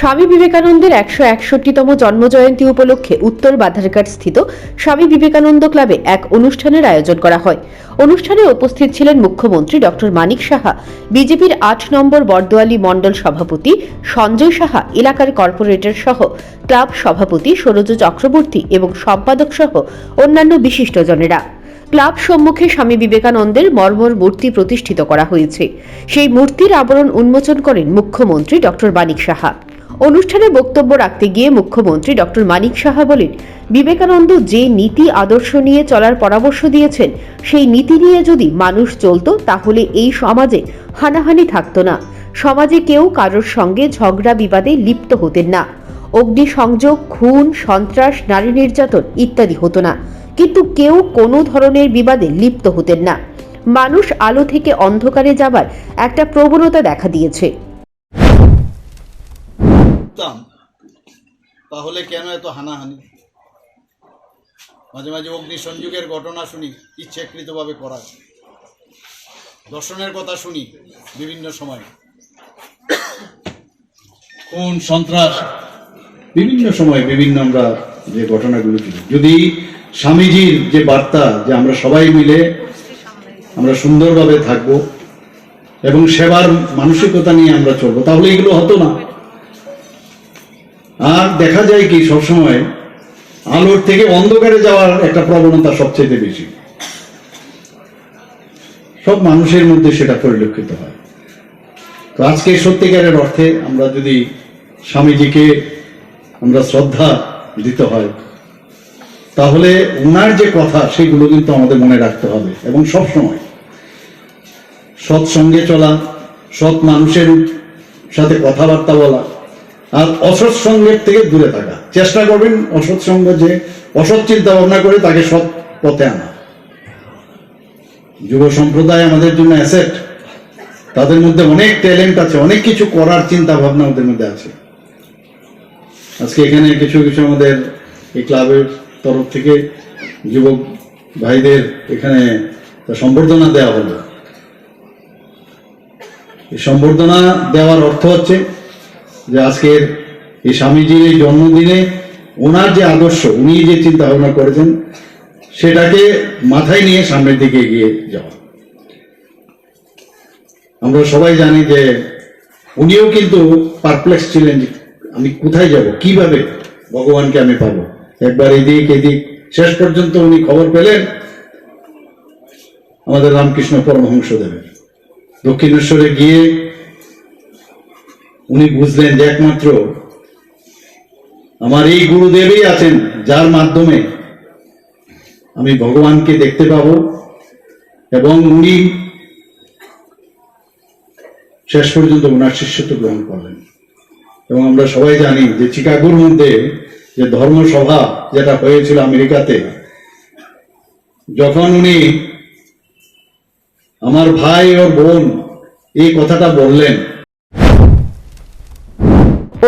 স্বামী বিবেকানন্দের 161তম জন্মজয়ন্তী উপলক্ষে উত্তর বাধারঘাট স্থিত স্বামী বিবেকানন্দ ক্লাবে এক অনুষ্ঠানের আয়োজন করা হয়। অনুষ্ঠানে উপস্থিত ছিলেন মুখ্যমন্ত্রী ডক্টর মানিক সাহা, বিজেপির 8 নম্বর বরদোয়ালি মণ্ডল সভাপতি সঞ্জয় সাহা, এলাকার কর্পোরেটর সহ ক্লাব সভাপতি সরোজ চক্রবর্তী এবং সম্পাদক সহ অন্যান্য বিশিষ্টজনেরা। ক্লাব সম্মুখে স্বামী বিবেকানন্দের মর্মর মূর্তি প্রতিষ্ঠিত করা হয়েছে। সেই মূর্তির আবরণ উন্মোচন করেন মুখ্যমন্ত্রী ডক্টর মানিক সাহা। অনুষ্ঠানে বক্তব্য রাখতে গিয়ে মুখ্যমন্ত্রী ডক্টর মানিক সাহা বলেন, বিবেকানন্দ যে নীতি আদর্শ নিয়ে চলার পরামর্শ দিয়েছেন, সেই নীতি নিয়ে যদি মানুষ চলত তাহলে এই সমাজে হানাহানি থাকতো না, সমাজে কেউ কারোর সঙ্গে ঝগড়া বিবাদে লিপ্ত হতেন না, অগ্নিসংযোগ, খুন, সন্ত্রাস, নারী নির্যাতন ইত্যাদি হতো না, কিন্তু কেউ কোনো ধরনের বিবাদে লিপ্ত হতেন না। মানুষ আলো থেকে অন্ধকারে যাবার একটা প্রবণতা দেখা দিয়েছে। তাহলে কেন এত হানাহানি? মাঝে মাঝে অগ্নিসংযোগের ঘটনা শুনি, ইচ্ছাকৃতভাবে করা, দর্শনের কথা শুনি বিভিন্ন সময়, কোন সন্ত্রাস, বিভিন্ন সময় বিভিন্ন আমরা যে ঘটনাগুলো শুনি। যদি স্বামীজির যে বার্তা যে আমরা সবাই মিলে আমরা সুন্দরভাবে থাকব এবং সেবার মানসিকতা নিয়ে আমরা চলবো, তাহলে এগুলো হতো না। আর দেখা যায় কি, সবসময় আলোর থেকে অন্ধকারে যাওয়ার একটা প্রবণতা সবচেয়ে বেশি, সব মানুষের মধ্যে সেটা পরিলক্ষিত হয়। তো আজকে সত্যিকারের অর্থে আমরা যদি স্বামীজিকে আমরা শ্রদ্ধা দিতে হয়, তাহলে ওনার যে কথা সেগুলো কিন্তু আমাদের মনে রাখতে হবে এবং সবসময় সৎসঙ্গে চলা, সৎ মানুষের সাথে কথাবার্তা বলা, আর অসৎ সঙ্গের থেকে দূরে থাকা। চেষ্টা করবেন অসৎ সঙ্গ, যে অসৎ চিন্তা ভাবনা করে তাকে সৎ পথে আনা। যুব সম্প্রদায় আমাদের জন্য অ্যাসেট, তাদের মধ্যে অনেক ট্যালেন্ট আছে, অনেক কিছু করার চিন্তা ভাবনা ওদের মধ্যে আছে। আজকে এখানে কিছু কিছু আমাদের এই ক্লাবের তরফ থেকে যুবক ভাইদের এখানে সম্বর্ধনা দেওয়া হলো। এই সম্বর্ধনা দেওয়ার অর্থ হচ্ছে যে আজকের এই স্বামীজির এই জন্মদিনে ওনার যে আদর্শ, উনি যে চিন্তা ভাবনা করেছেন, সেটাকে মাথায় নিয়ে সামনের দিকে এগিয়ে যাওয়া। আমরা সবাই জানি যে উনিও কিন্তু পারপ্লেক্স ছিলেন, আমি কোথায় যাব, কিভাবে ভগবানকে আমি পাবো, একবার এদিক এদিক, শেষ পর্যন্ত উনি খবর পেলেন আমাদের রামকৃষ্ণ পরমহংসদেবের। দক্ষিণেশ্বরে গিয়ে উনি বুঝলেন যে একমাত্র আমার এই গুরুদেবই আছেন, যার মাধ্যমে আমি ভগবানকে দেখতে পাবো। এবং উনি শেষ পর্যন্ত ওনার শিষ্যত্ব গ্রহণ করলেন। এবং আমরা সবাই জানি যে চিকাগোর মধ্যে যে ধর্মসভা যেটা হয়েছিল আমেরিকাতে, যখন উনি আমার ভাই ও বোন এই কথাটা বললেন,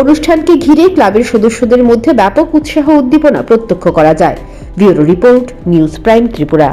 অনুষ্ঠানকে ঘিরে ক্লাবের সদস্যদের মধ্যে ব্যাপক উৎসাহ উদ্দীপনা প্রত্যক্ষ করা যায়। Bureau report, news prime Tripura.